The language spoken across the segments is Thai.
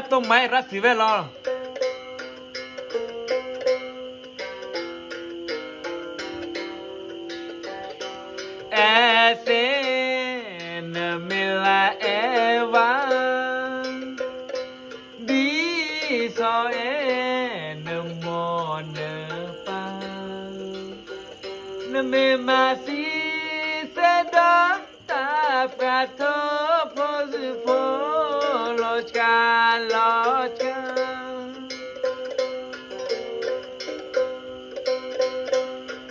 รักต้นไม้รักสิ่งแวดล้อมเอเซนมิลาเอวาดีโซเอนโมเนปานเมมาซีเซดาตาปราโทโพสิโฟโลชกาโลชกา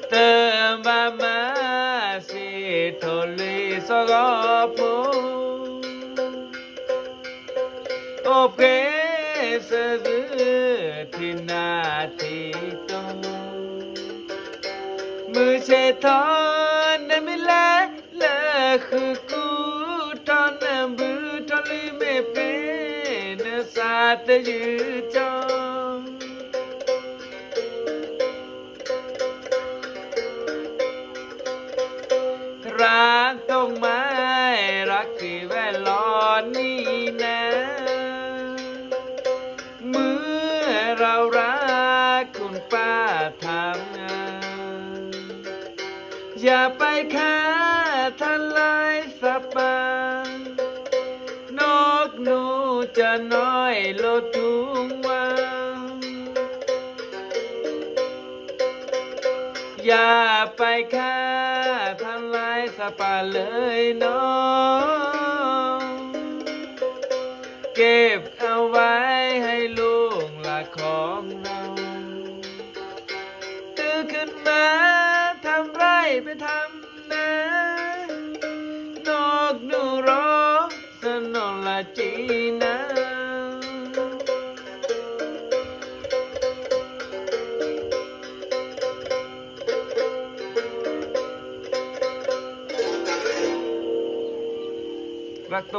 เติมมาสิโทลิสกโพโอเพสซึทินาทิโตมือเชทอนในมิลาเลคือกูทอนนบือทอลิเมเป็นสาตยืจองรักต้องไม้รักที่แวดล้อมนี่นะเมื่อเรารักคุณป้าทำงานอย่าไปฆ่าทลายสัตว์ป่านกหนูจะน้อยโลดทุงวังอย่าไปฆ่าทลายสัตว์ป่าเลยน้องเก็บเอาไว้ให้ลูกหลานของเราตื่นขึ้นมาทำไรไปทำนานกหนูร้องสนองละจีนะรักต้อง